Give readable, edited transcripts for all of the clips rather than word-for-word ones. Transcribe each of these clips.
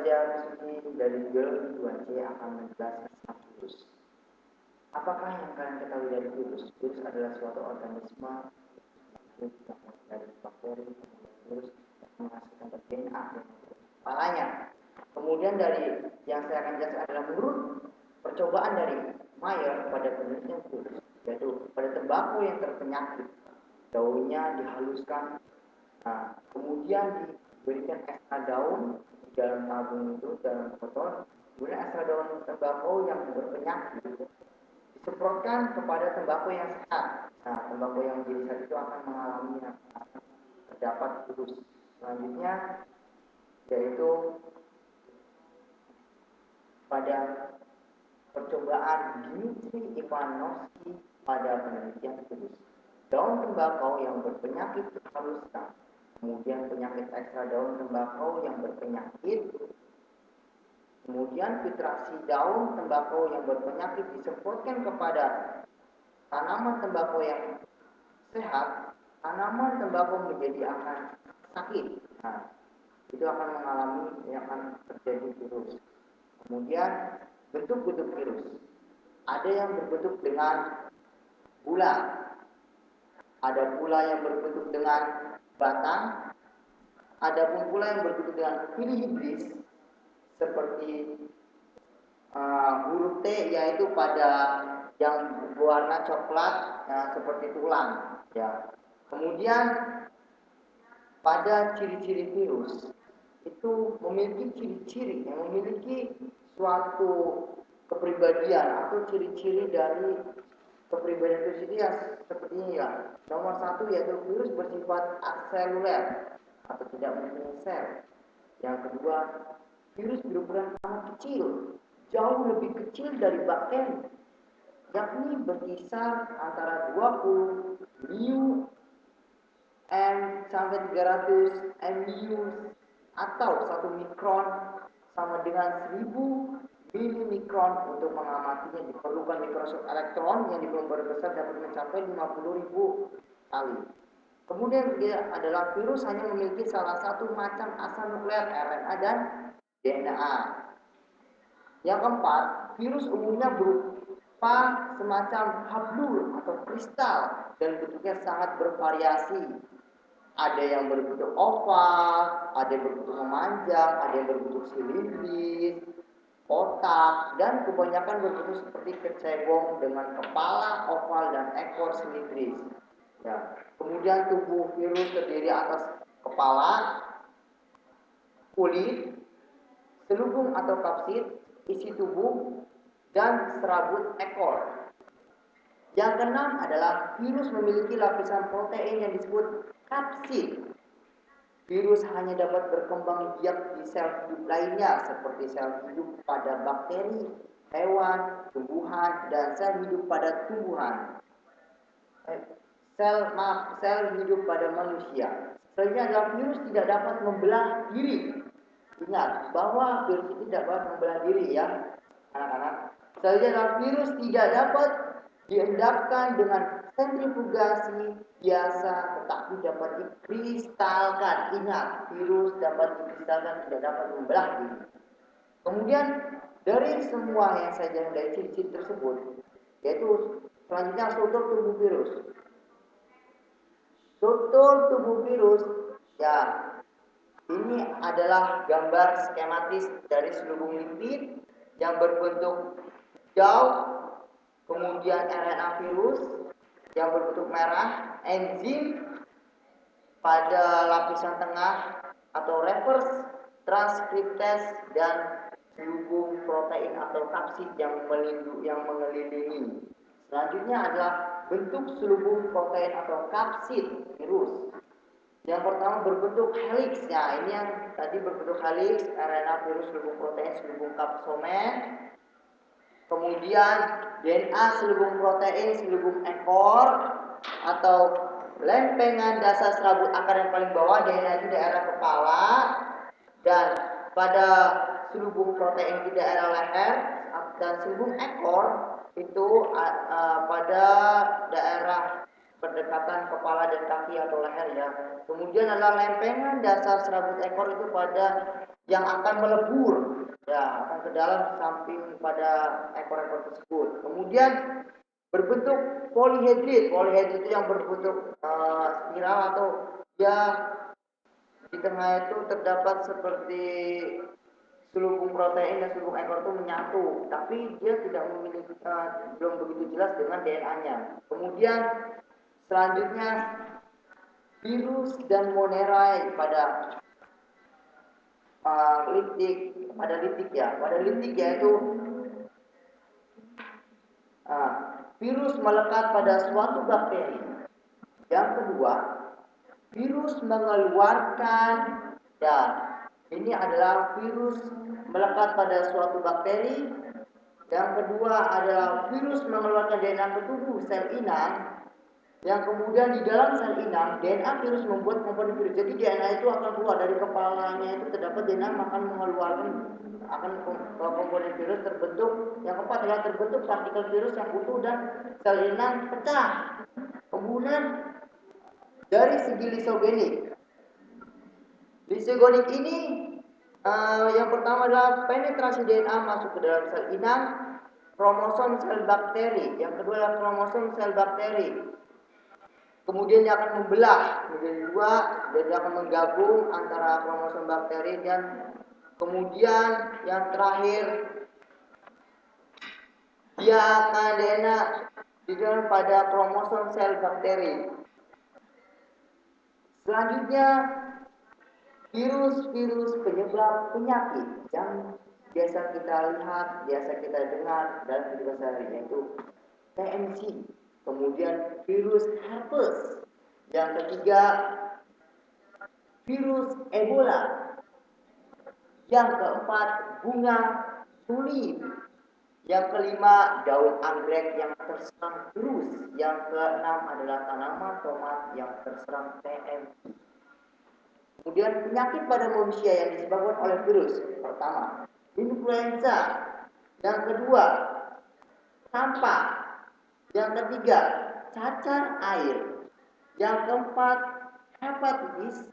saja studi dari biologi 2C akan menjelaskan tentang virus. Apakah yang kalian ketahui dari virus? Virus adalah suatu organisme dari bakteri, virus yang menghasilkan DNA kepalanya. Kemudian dari yang saya akan jelaskan adalah menurut percobaan dari Mayer pada penelitian virus, yaitu pada tembakau yang terpenyakit, daunnya dihaluskan, kemudian diberikan ekstra daun di dalam tabung itu, dalam botol, kemudian ekstra daun tembakau yang berpenyakit disemprotkan kepada tembakau yang sehat. Tembakau yang menjadi sehat itu akan mengalami terdapat virus. Selanjutnya yaitu pada percobaan Dmitri Ivanovsky pada penelitian virus. Daun tembakau yang berpenyakit dihaluskan, kemudian penyakit ekstra daun tembakau yang berpenyakit, kemudian filtrasi daun tembakau yang berpenyakit disemprotkan kepada tanaman tembakau yang sehat, tanaman tembakau menjadi akan sakit. Itu akan mengalami yang akan terjadi virus. Kemudian bentuk-bentuk virus. Ada yang berbentuk dengan bulat, ada pula yang berbentuk dengan batang, ada pun pula yang berbentuk dengan filibris seperti huruf T, yaitu pada yang berwarna coklat seperti tulang. Ya. Kemudian pada ciri-ciri virus itu memiliki ciri-ciri yang memiliki suatu kepribadian atau ciri-ciri dari kepribadian virus ini ya seperti ini ya. Nomor 1 yaitu virus bersifat aseluler atau tidak mempunyai sel. Yang kedua, virus berukuran sangat kecil, jauh lebih kecil dari bakteri, yakni berkisar antara 20 mu M sampai 300 mu atau 1 mikron sama dengan 1000 milimikron. Untuk mengamatinya diperlukan mikroskop elektron yang di volume besar dapat mencapai 50.000 kali. Kemudian dia adalah virus hanya memiliki salah satu macam asal nuklear RNA dan DNA. Yang keempat, virus umumnya berupa semacam hablur atau kristal dan bentuknya sangat bervariasi. Ada yang berbentuk oval, ada yang berbentuk memanjang, ada yang berbentuk silindris, kotak, dan kebanyakan berbentuk seperti kecebong dengan kepala oval dan ekor silindris. Ya. Kemudian tubuh virus terdiri atas kepala, kulit, selubung atau kapsid, isi tubuh, dan serabut ekor. Yang keenam adalah virus memiliki lapisan protein yang disebut kapsid. Virus hanya dapat berkembang biak di sel hidup lainnya seperti sel hidup pada bakteri, hewan, tumbuhan, dan sel hidup pada tumbuhan. Sel hidup pada manusia. Selanjutnya adalah virus tidak dapat membelah diri. Ingat bahwa virus itu tidak dapat membelah diri ya, anak-anak. Selanjutnya adalah virus tidak dapat diendapkan dengan sentrifugasi biasa, tetapi dapat dikristalkan. Ingat, virus dapat dikristalkan, tidak dapat membelah diri. Kemudian dari semua yang saya jelaskan dari ciri-ciri tersebut, yaitu selanjutnya struktur tubuh virus. Struktur tubuh virus, ya, ini adalah gambar skematis dari selubung lipid yang berbentuk jauh. Kemudian RNA virus yang berbentuk merah, enzim pada lapisan tengah atau reverse transkriptase, dan selubung protein atau kapsid yang mengelilingi. Selanjutnya adalah bentuk selubung protein atau kapsid virus. Yang pertama berbentuk helix. Ya, ini yang tadi berbentuk helix, RNA virus, selubung protein, selubung kapsomen. Kemudian DNA selubung protein, selubung ekor atau lempengan dasar serabut akar yang paling bawah, DNA di daerah kepala, dan pada selubung protein di daerah leher, dan selubung ekor itu pada daerah pendekatan kepala dan kaki atau leher ya. Kemudian adalah lempengan dasar serabut ekor itu pada yang akan melebur ya, akan ke dalam samping pada ekor-ekor tersebut. Kemudian berbentuk polihedrid. Polihedrid itu yang berbentuk spiral atau ya di tengah itu terdapat seperti selubung protein dan selubung ekor itu menyatu, tapi dia tidak memiliki belum begitu jelas dengan DNA-nya. Kemudian selanjutnya virus dan monerai pada litik ya. Pada litik yaitu virus melekat pada suatu bakteri. Yang kedua, virus mengeluarkan ya, ini adalah virus melekat pada suatu bakteri. Yang kedua adalah virus mengeluarkan DNA ke tubuh sel inang. Yang kemudian di dalam sel inang, DNA virus membuat komponen virus. Jadi DNA itu akan keluar dari kepalanya, itu terdapat DNA akan mengeluarkan komponen virus terbentuk. Yang keempat adalah terbentuk partikel virus yang utuh dan sel inang pecah. Kemudian dari segi lisogenik ini yang pertama adalah penetrasi DNA masuk ke dalam sel inang, kromosom sel bakteri. Yang kedua adalah kromosom sel bakteri. Kemudian dia akan membelah menjadi dua dan dia akan menggabung antara kromosom bakteri dan kemudian yang terakhir dia akan DNA di dalam pada kromosom sel bakteri. Selanjutnya virus-virus penyebab penyakit yang biasa kita lihat, biasa kita dengar dalam kehidupan sehari-hari yaitu TNC. Kemudian virus herpes. Yang ketiga virus Ebola. Yang keempat bunga tulip. Yang kelima daun anggrek yang terserang virus. Yang keenam adalah tanaman tomat yang terserang TNC. Kemudian penyakit pada manusia yang disebabkan oleh virus. Pertama, influenza. Yang kedua, campak. Yang ketiga, cacar air. Yang keempat, hepatitis.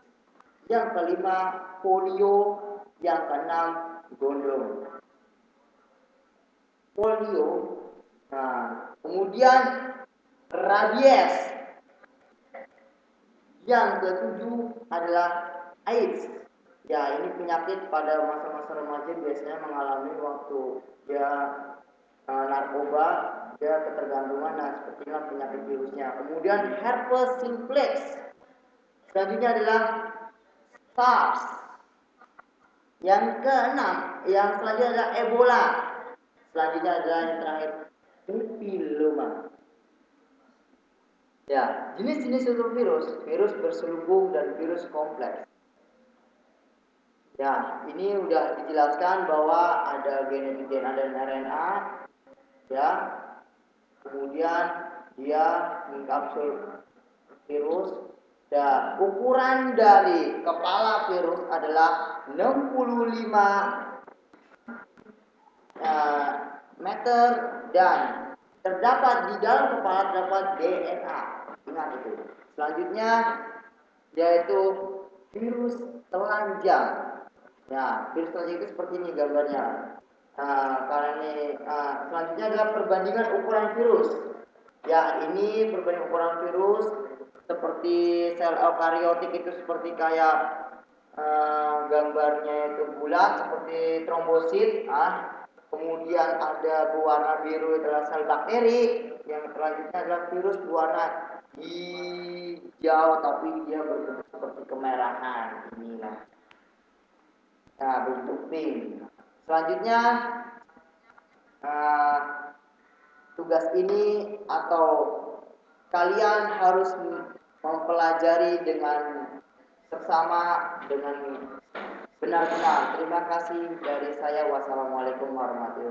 Yang kelima, polio. Yang keenam, gondong. Polio. Nah, kemudian rabies. Yang ketujuh adalah AIDS. Ya, ini penyakit pada masa-masa remaja biasanya mengalami waktu dia narkoba, dia ketergantungan. Nah, seperti inilah penyakit virusnya. Kemudian herpes simplex. Selanjutnya adalah SARS. Yang keenam, yang selanjutnya adalah Ebola. Selanjutnya adalah yang terakhir papilloma. Ya, jenis-jenis untuk virus berselubung dan virus kompleks. Ya, ini udah dijelaskan bahwa ada genetik DNA dan RNA, ya. Kemudian dia mengkapsul virus. Dan ukuran dari kepala virus adalah 65 meter dan terdapat di dalam kepala terdapat DNA. Ingat itu. Selanjutnya yaitu virus telanjang. Ya, virus telanjang itu seperti ini gambarnya. Karena ini selanjutnya adalah perbandingan ukuran virus. Ya, ini perbandingan ukuran virus seperti sel eukariotik itu seperti kayak gambarnya itu bulat seperti trombosit. Kemudian ada berwarna biru adalah sel bakteri. Yang selanjutnya adalah virus berwarna hijau tapi dia berbentuk seperti kemerahan. Inilah. Nah, bentuk pink. Selanjutnya tugas ini atau kalian harus mempelajari dengan seksama dengan benar-benar. Terima kasih dari saya. Wassalamualaikum warahmatullahi wabarakatuh.